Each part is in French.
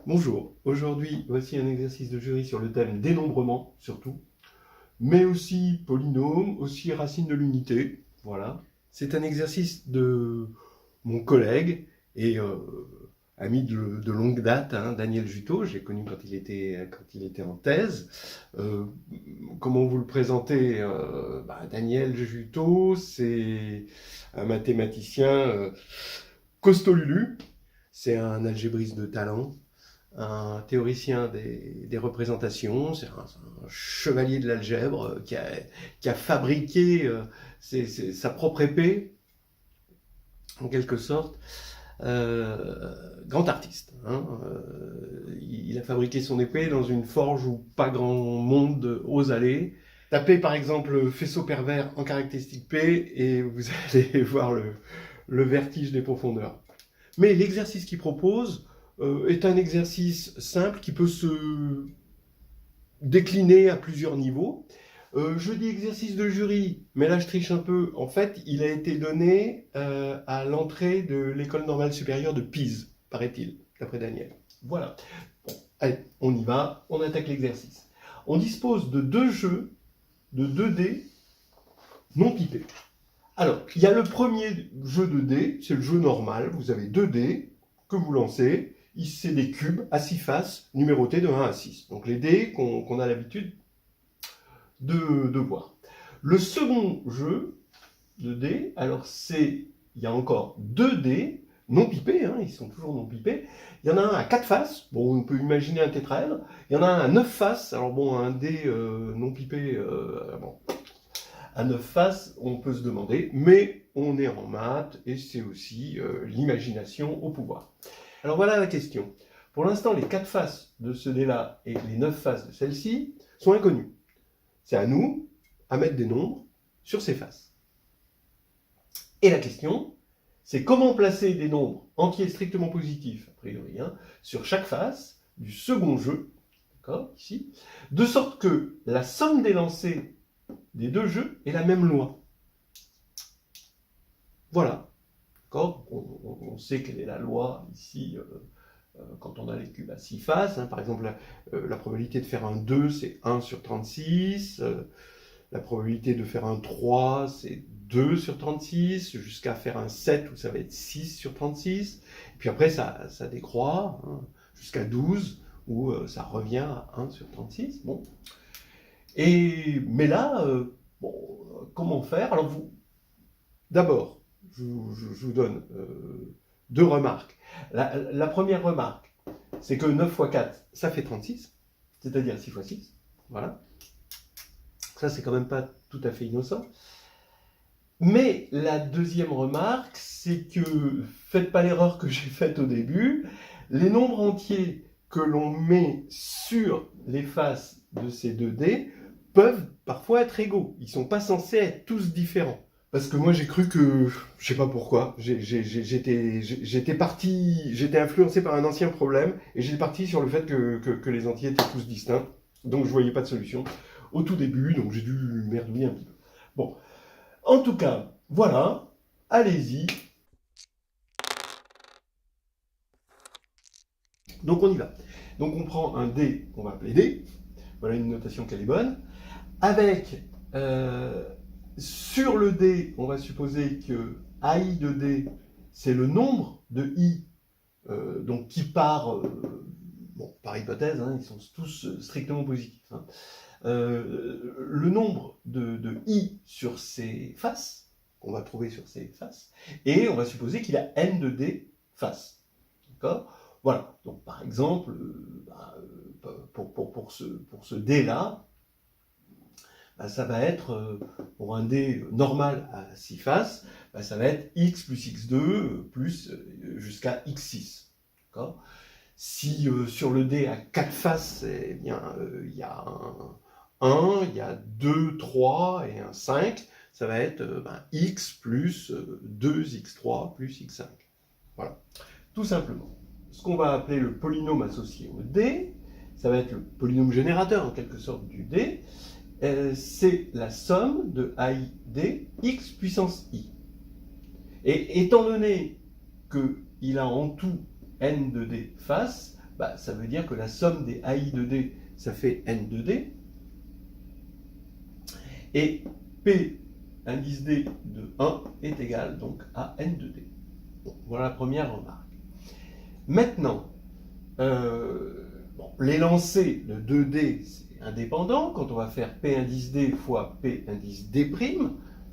Bonjour, aujourd'hui voici un exercice de jury sur le thème dénombrement surtout, mais aussi polynôme, aussi racine de l'unité, voilà. C'est un exercice de mon collègue et ami de longue date, hein, Daniel Juteau, j'ai connu quand il était en thèse. Euh, Comment vous le présenter Daniel Juteau, c'est un mathématicien costaud lulu, c'est un algébriste de talent, un théoricien des représentations, c'est un chevalier de l'algèbre qui a fabriqué sa propre épée, en quelque sorte. Grand artiste. Hein, il a fabriqué son épée dans une forge où pas grand monde ose aller. Tapez par exemple faisceau pervers en caractéristique P et vous allez voir le vertige des profondeurs. Mais l'exercice qu'il propose est un exercice simple qui peut se décliner à plusieurs niveaux. Je dis exercice de jury, mais là je triche un peu. En fait, il a été donné à l'entrée de l'école normale supérieure de Pise, paraît-il, d'après Daniel. Voilà. Bon, allez, on y va, on attaque l'exercice. On dispose de deux jeux, de 2 dés non pipés. Alors, il y a le premier jeu de dés, c'est le jeu normal. Vous avez 2 dés que vous lancez. C'est des cubes à 6 faces, numérotés de 1 à 6. Donc les dés qu'on a l'habitude de voir. Le second jeu de dés, alors il y a encore 2 dés non pipés, hein, ils sont toujours non pipés. Il y en a un à 4 faces, bon, on peut imaginer un tétraèdre. Il y en a un à 9 faces, alors bon, un dé non pipé, bon, à 9 faces, on peut se demander, mais on est en maths et c'est aussi l'imagination au pouvoir. Alors voilà la question. Pour l'instant, les 4 faces de ce dé-là et les 9 faces de celle-ci sont inconnues. C'est à nous à mettre des nombres sur ces faces. Et la question, c'est comment placer des nombres entiers strictement positifs, a priori, hein, sur chaque face du second jeu, d'accord, ici, de sorte que la somme des lancers des deux jeux est la même loi. Voilà. On sait quelle est la loi ici quand on a les cubes à 6 faces. Hein. Par exemple, la probabilité de faire un 2, c'est 1 sur 36. La probabilité de faire un 3, c'est 2 sur 36, jusqu'à faire un 7 où ça va être 6 sur 36. Et puis après, ça décroît hein, jusqu'à 12 où ça revient à 1 sur 36. Bon. Mais là, bon, comment faire? Alors d'abord, je vous donne 2 remarques. La première remarque, c'est que 9 fois 4, ça fait 36, c'est-à-dire 6 fois 6. Voilà. Ça, c'est quand même pas tout à fait innocent. Mais la deuxième remarque, c'est que, faites pas l'erreur que j'ai faite au début, les nombres entiers que l'on met sur les faces de ces 2 dés peuvent parfois être égaux. Ils ne sont pas censés être tous différents. Parce que moi j'ai cru que, je sais pas pourquoi, j'étais influencé par un ancien problème et j'étais parti sur le fait que les entiers étaient tous distincts. Donc je voyais pas de solution au tout début, donc j'ai dû merdouiller un petit peu. Bon, en tout cas, voilà, allez-y. Donc on y va. Donc on prend un dé qu'on va appeler D, voilà une notation qu'elle est bonne, avec sur le dé, on va supposer que AI de D, c'est le nombre de I donc qui part, bon, par hypothèse, hein, ils sont tous strictement positifs. Hein. Le nombre de I sur ces faces, qu'on va trouver sur ces faces, et on va supposer qu'il a N de D faces. D'accord ? Voilà. Donc par exemple, pour ce D-là, ça va être, pour un dé normal à 6 faces, ça va être x plus x2 plus jusqu'à x6. D'accord ? Si sur le dé à 4 faces, eh bien, il y a un 1, il y a 2, 3 et un 5, ça va être x plus 2x3 plus x5. Voilà, tout simplement. Ce qu'on va appeler le polynôme associé au dé, ça va être le polynôme générateur en quelque sorte du dé, c'est la somme de AI d x puissance i. Et étant donné qu'il a en tout n de d faces, bah, ça veut dire que la somme des AI de D, ça fait N de D. Et P indice D de 1 est égal donc à N de D. Bon, voilà la première remarque. Maintenant, les lancers de 2D, c'est indépendant. Quand on va faire P indice D fois P indice D',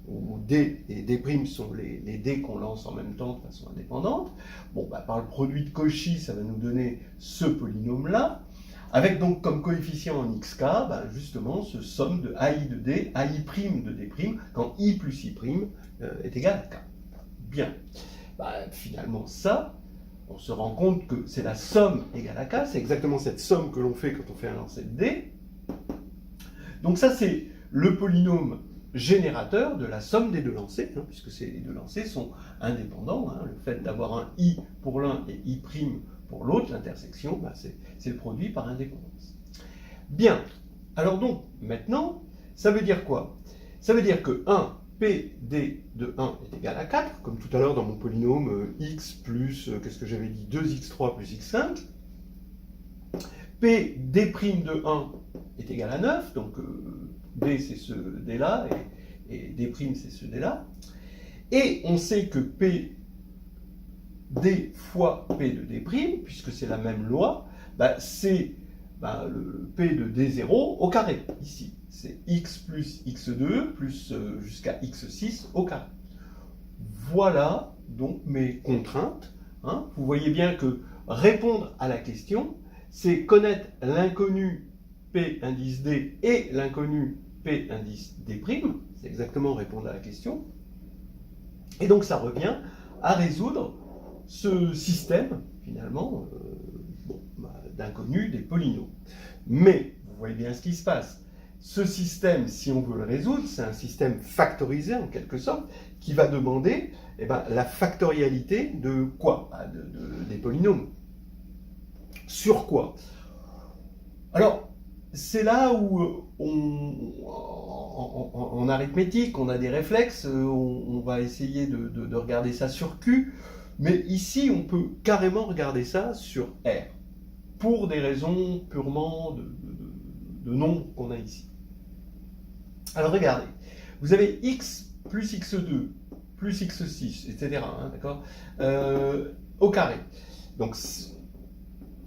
où D et D' sont les D qu'on lance en même temps de façon indépendante, bon, bah, par le produit de Cauchy, ça va nous donner ce polynôme-là, avec donc comme coefficient en xk, bah, justement, ce somme de AI de D, AI' de D', quand I plus I' est égal à K. Bien. Bah, finalement, ça, on se rend compte que c'est la somme égale à K, c'est exactement cette somme que l'on fait quand on fait un lancer de D. Donc ça, c'est le polynôme générateur de la somme des deux lancers, hein, puisque les deux lancers sont indépendants. Hein, le fait d'avoir un I pour l'un et I' pour l'autre, l'intersection, bah, c'est le produit par indépendance. Bien, alors donc, maintenant, ça veut dire quoi? Ça veut dire que 1, PD de 1 est égal à 4, comme tout à l'heure dans mon polynôme x plus, qu'est-ce que j'avais dit, 2x3 plus x5. PD' de 1 est égal à 9, donc D c'est ce D-là, et D' c'est ce D-là. Et on sait que P D fois P de D', puisque c'est la même loi, bah, c'est le P de D0 au carré, ici. C'est x plus x2 plus jusqu'à x6 au carré. Voilà donc mes contraintes. Hein. Vous voyez bien que répondre à la question, c'est connaître l'inconnu P indice D et l'inconnu P indice D'. C'est exactement répondre à la question. Et donc ça revient à résoudre ce système, finalement, d'inconnus des polynômes. Mais, vous voyez bien ce qui se passe. Ce système, si on veut le résoudre, c'est un système factorisé en quelque sorte, qui va demander la factorialité de quoi? Des polynômes. Sur quoi? Alors, c'est là où en arithmétique, on a des réflexes, on va essayer de regarder ça sur Q, mais ici, on peut carrément regarder ça sur R, pour des raisons purement de nombres qu'on a ici. Alors regardez, vous avez x plus x2 plus x6, etc. Hein, d'accord, au carré. Donc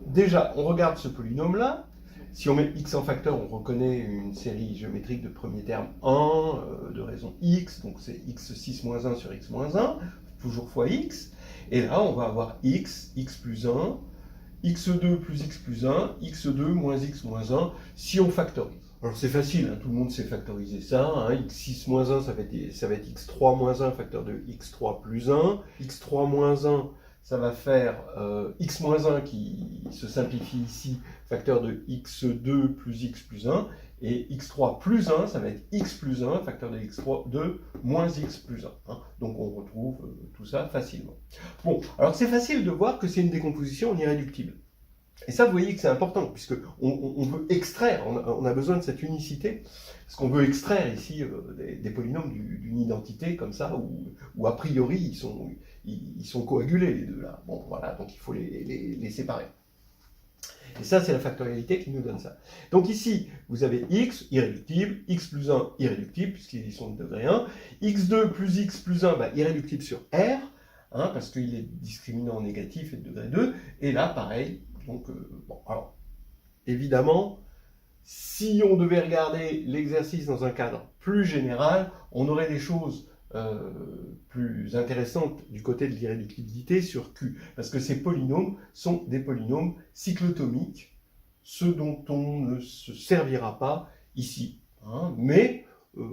déjà, on regarde ce polynôme-là. Si on met x en facteur, on reconnaît une série géométrique de premier terme 1, de raison x, donc c'est x6 moins 1 sur x moins 1, toujours fois x. Et là, on va avoir x plus 1, x2 plus x plus 1, x2 moins x moins 1, si on factorise. Alors c'est facile, hein, tout le monde sait factoriser ça, hein, x6 moins 1, ça va être x3 moins 1, facteur de x3 plus 1, x3 moins 1, ça va faire x moins 1 qui se simplifie ici, facteur de x2 plus x plus 1, et x3 plus 1, ça va être x plus 1, facteur de x2 moins x plus 1. Hein. Donc on retrouve tout ça facilement. Bon, alors c'est facile de voir que c'est une décomposition en irréductible. Et ça, vous voyez que c'est important, puisqu'on veut extraire, on a besoin de cette unicité, parce qu'on veut extraire ici des polynômes d'une identité comme ça, où a priori ils sont coagulés les deux là. Bon, voilà, donc il faut les séparer. Et ça, c'est la factorialité qui nous donne ça. Donc ici, vous avez x, irréductible, x plus 1, irréductible, puisqu'ils sont de degré 1, x2 plus x plus 1, irréductible sur R, hein, parce qu'il est discriminant négatif et de degré 2, et là, pareil. Donc, alors, évidemment, si on devait regarder l'exercice dans un cadre plus général, on aurait des choses plus intéressantes du côté de l'irréductibilité sur Q, parce que ces polynômes sont des polynômes cyclotomiques, ce dont on ne se servira pas ici. Hein, mais il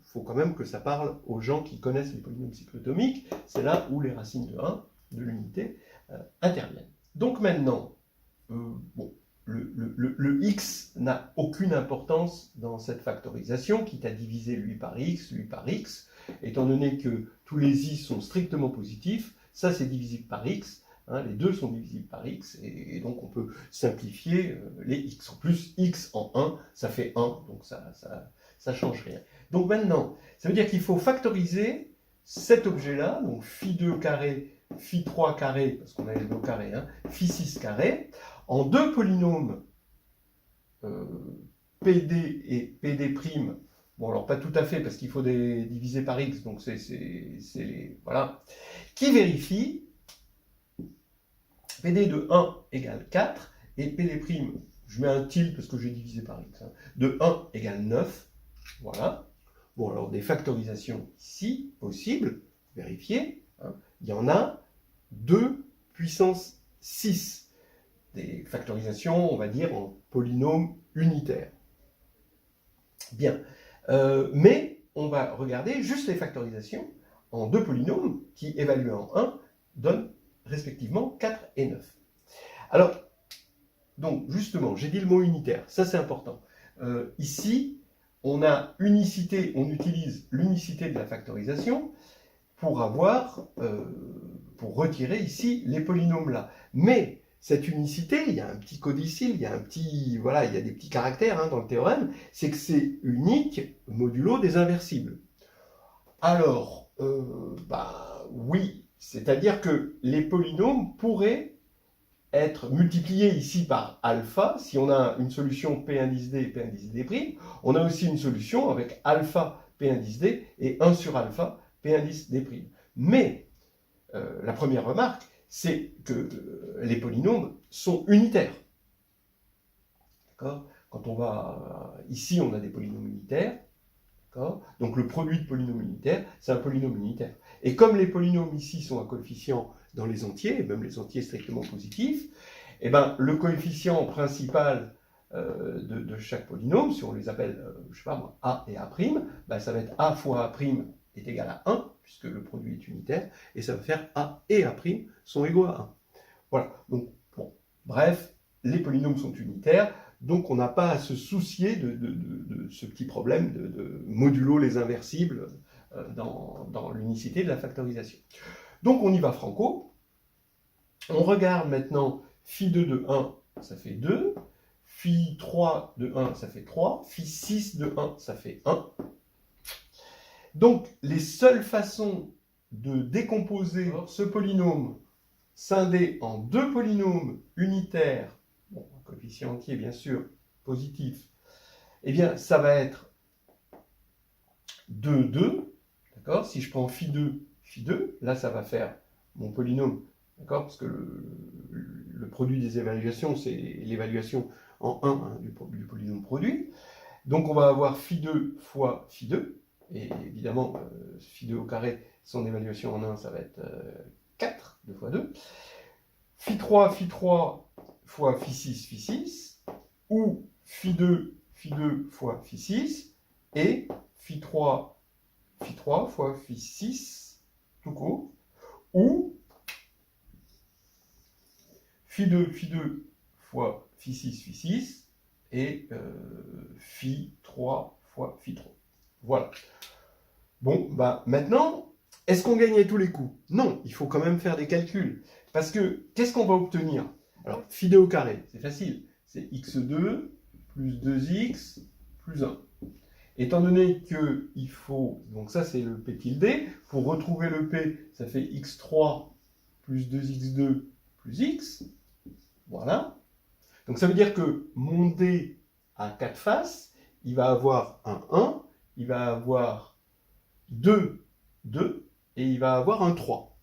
faut quand même que ça parle aux gens qui connaissent les polynômes cyclotomiques, c'est là où les racines de 1, de l'unité, interviennent. Donc maintenant, le x n'a aucune importance dans cette factorisation, quitte à diviser lui par x, étant donné que tous les i sont strictement positifs, ça c'est divisible par x, hein, les deux sont divisibles par x, et donc on peut simplifier les x. En plus, x en 1, ça fait 1, donc ça change rien. Donc maintenant, ça veut dire qu'il faut factoriser cet objet-là, donc phi2 carré phi 3 carré, parce qu'on a les deux au carré, hein, phi 6 carré, en deux polynômes PD et PD', bon alors pas tout à fait, parce qu'il faut diviser par x, donc c'est les... Voilà, qui vérifie PD de 1 égale 4, et PD', je mets un tilde parce que j'ai divisé par x, hein, de 1 égale 9, voilà. Bon, alors des factorisations ici, possibles, vérifiées, hein, il y en a 2 puissance 6. Des factorisations, on va dire, en polynômes unitaires. Bien, mais on va regarder juste les factorisations en deux polynômes qui, évalués en 1, donnent respectivement 4 et 9. Alors, donc, justement, j'ai dit le mot unitaire, ça c'est important. Ici, on a unicité, on utilise l'unicité de la factorisation pour pour retirer ici les polynômes là. Mais cette unicité, il y a un petit codicile, il y a voilà, il y a des petits caractères hein, dans le théorème, c'est que c'est unique modulo des inversibles. Alors, oui, c'est-à-dire que les polynômes pourraient être multipliés ici par alpha, si on a une solution P indice D et P indice D', on a aussi une solution avec alpha P indice D et 1 sur alpha P indice D'. Mais la première remarque, c'est que les polynômes sont unitaires. D'accord ? Quand on va... ici, on a des polynômes unitaires. Donc le produit de polynômes unitaires, c'est un polynôme unitaire. Et comme les polynômes ici sont à coefficient dans les entiers, et même les entiers strictement positifs, eh ben, le coefficient principal de chaque polynôme, si on les appelle, je sais pas moi, A et A', ben, ça va être A fois A' est égal à 1, puisque le produit est unitaire, et ça va faire A et A' sont égaux à 1. Voilà, donc, bon, bref, les polynômes sont unitaires, donc on n'a pas à se soucier de ce petit problème de modulo les inversibles dans l'unicité de la factorisation. Donc on y va franco. On regarde maintenant phi 2 de 1, ça fait 2. Phi 3 de 1, ça fait 3. Phi 6 de 1, ça fait 1. Donc les seules façons de décomposer ce polynôme scindé en deux polynômes unitaires, bon, un coefficient entier bien sûr, positif, eh bien ça va être 2, 2, d'accord? Si je prends phi 2, là ça va faire mon polynôme, d'accord? Parce que le produit des évaluations, c'est l'évaluation en 1 hein, du polynôme produit. Donc on va avoir phi 2 fois phi 2, et évidemment, phi 2 au carré, son évaluation en 1, ça va être 4, 2 fois 2. Phi 3 fois phi 6, ou phi 2 fois phi 6, et phi 3 fois phi 6, tout court, ou phi 2 fois phi 6, et phi 3 fois phi 3. Voilà. Bon, bah maintenant, est-ce qu'on gagne à tous les coups? Non, il faut quand même faire des calculs. Parce que, qu'est-ce qu'on va obtenir? Alors, phi 2 au carré, c'est facile. C'est x2 plus 2x plus 1. Étant donné qu'il faut... Donc ça, c'est le p tilde. Pour retrouver le p, ça fait x3 plus 2x2 plus x. Voilà. Donc ça veut dire que mon d a 4 faces. Il va avoir un 1, il va avoir 2, et il va avoir un 3.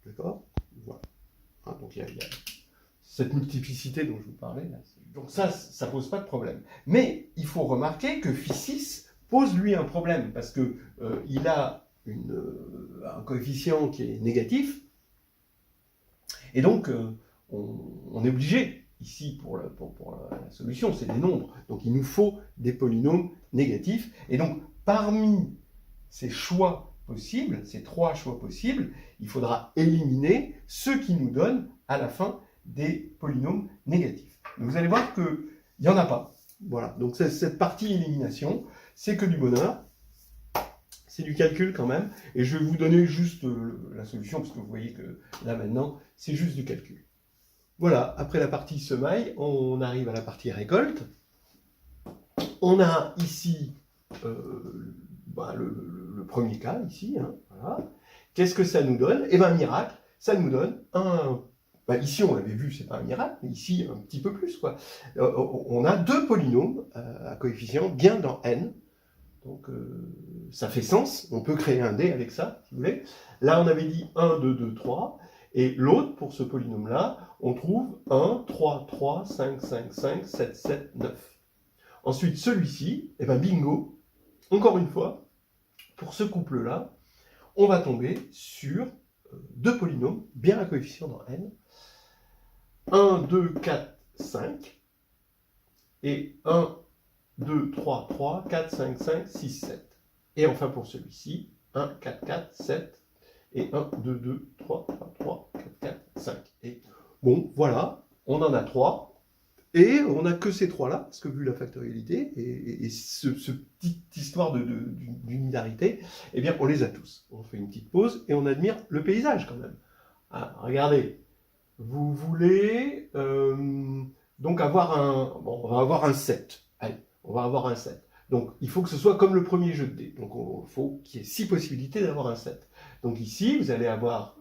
D'accord? Voilà. Hein, donc il y a cette multiplicité dont je vous parlais. Là. Donc ça ne pose pas de problème. Mais il faut remarquer que phi 6 pose lui un problème, parce que il a un coefficient qui est négatif, et donc on est obligé, ici pour la solution, c'est des nombres, donc il nous faut des polynômes négatifs, et donc parmi ces choix possibles, ces trois choix possibles, il faudra éliminer ceux qui nous donnent à la fin des polynômes négatifs. Donc vous allez voir qu'il n'y en a pas. Voilà, donc cette partie élimination, c'est que du bonheur, c'est du calcul quand même, et je vais vous donner juste la solution, parce que vous voyez que là maintenant, c'est juste du calcul. Voilà, après la partie semaille, on arrive à la partie récolte. On a ici le premier cas, ici, hein, voilà. Qu'est-ce que ça nous donne? Eh bien, miracle, ça nous donne un... Bah ici, on l'avait vu, c'est pas un miracle, mais ici, un petit peu plus, quoi. On a deux polynômes à coefficient bien dans n. Donc, ça fait sens. On peut créer un D avec ça, si vous voulez. Là, on avait dit 1, 2, 2, 3. Et l'autre, pour ce polynôme-là, on trouve 1, 3, 3, 5, 5, 5, 7, 7, 9. Ensuite, celui-ci, eh ben bingo, encore une fois, pour ce couple-là, on va tomber sur deux polynômes bien à coefficient dans n. 1, 2, 4, 5. Et 1, 2, 3, 3, 4, 5, 5, 6, 7. Et enfin pour celui-ci, 1, 4, 4, 7. Et 1, 2, 2, 3, 3, 3, 4, 4, 5. Et bon, voilà, on en a 3. Et on n'a que ces 3-là, parce que vu la factorialité et ce petite histoire d'unité, eh bien, on les a tous. On fait une petite pause et on admire le paysage quand même. Ah, regardez, vous voulez donc avoir un... Bon, on va avoir un 7. Allez, on va avoir un 7. Donc, il faut que ce soit comme le premier jeu de dés. Donc, il faut qu'il y ait 6 possibilités d'avoir un 7. Donc ici, vous allez avoir...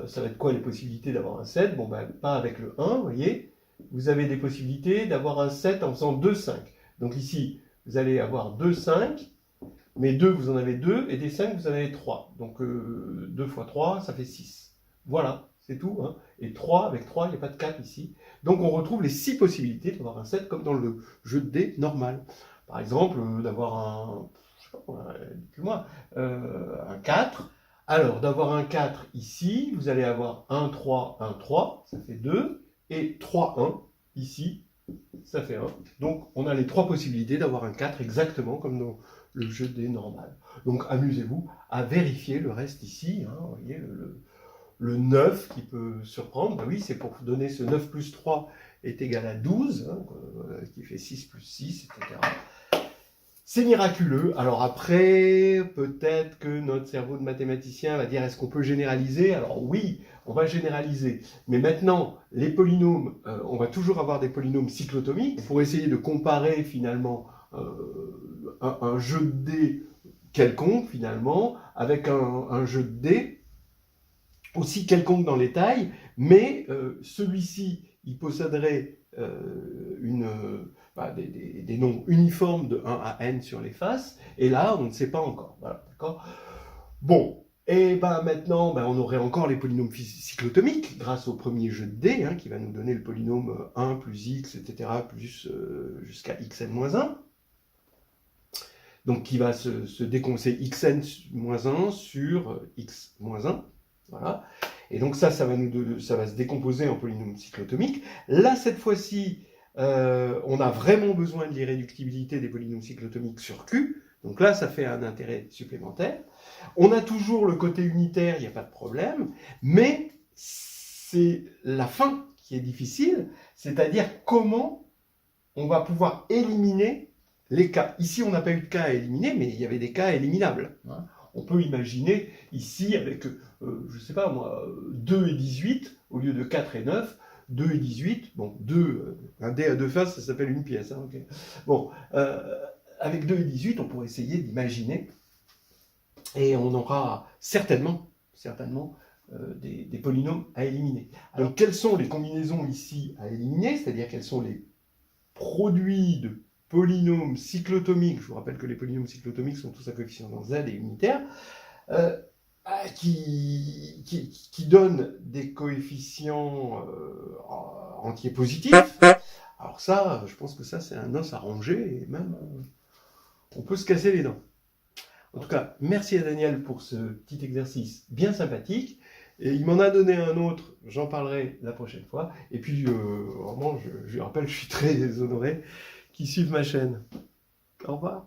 ça va être quoi les possibilités d'avoir un 7? Bon, ben, pas avec le 1, vous voyez. Vous avez des possibilités d'avoir un 7 en faisant 2, 5. Donc ici, vous allez avoir 2, 5, mais 2, vous en avez 2, et des 5, vous en avez 3. Donc 2 fois 3, ça fait 6. Voilà, c'est tout. Hein. Et 3, avec 3, il n'y a pas de 4 ici. Donc on retrouve les 6 possibilités d'avoir un 7 comme dans le jeu de dés normal. Par exemple, d'avoir un... je sais pas, dites-le-moi, un 4. Alors, d'avoir un 4 ici, vous allez avoir 1, 3, 1, 3, ça fait 2. Et 3, 1, ici, ça fait 1. Donc, on a les 3 possibilités d'avoir un 4 exactement comme dans le jeu des normales. Donc, amusez-vous à vérifier le reste ici. Hein, vous voyez, le 9 qui peut surprendre. Ben oui, c'est pour donner ce 9 plus 3 est égal à 12, hein, qui fait 6 plus 6, etc. C'est miraculeux. Alors après, peut-être que notre cerveau de mathématicien va dire est-ce qu'on peut généraliser? Alors oui, on va généraliser. Mais maintenant, les polynômes, on va toujours avoir des polynômes cyclotomiques pour essayer de comparer finalement un jeu de dés quelconque finalement avec un jeu de dés aussi quelconque dans les tailles, mais celui-ci, il posséderait des noms uniformes de 1 à n sur les faces, et là, on ne sait pas encore. Voilà, d'accord ? Bon, et ben maintenant, on aurait encore les polynômes cyclotomiques, grâce au premier jeu de dés, hein, qui va nous donner le polynôme 1 plus x, etc., plus jusqu'à xn-1. Donc, qui va se décomposer xn-1 sur x-1. Voilà. Et donc ça va se décomposer en polynôme cyclotomique. Là, cette fois-ci, on a vraiment besoin de l'irréductibilité des polynômes cyclotomiques sur Q. Donc là, ça fait un intérêt supplémentaire. On a toujours le côté unitaire, il n'y a pas de problème. Mais c'est la fin qui est difficile, c'est-à-dire comment on va pouvoir éliminer les cas. Ici, on n'a pas eu de cas à éliminer, mais il y avait des cas éliminables. Hein. On peut imaginer ici avec, je ne sais pas moi, 2 et 18, au lieu de 4 et 9, 2 et 18, bon, 2, un dé à deux faces, ça s'appelle une pièce. Hein, okay. Bon, avec 2 et 18, on pourrait essayer d'imaginer, et on aura certainement des polynômes à éliminer. Alors, quelles sont les combinaisons ici à éliminer, c'est-à-dire quels sont les produits de polynômes cyclotomiques, je vous rappelle que les polynômes cyclotomiques sont tous à coefficient dans Z et unitaires, qui donnent des coefficients entiers positifs. Alors ça, je pense que ça, c'est un os à ronger, et même, on peut se casser les dents. En tout cas, merci à Daniel pour ce petit exercice bien sympathique. Et il m'en a donné un autre, j'en parlerai la prochaine fois. Et puis, vraiment, je lui rappelle que je suis très honoré qu'il suive ma chaîne. Au revoir.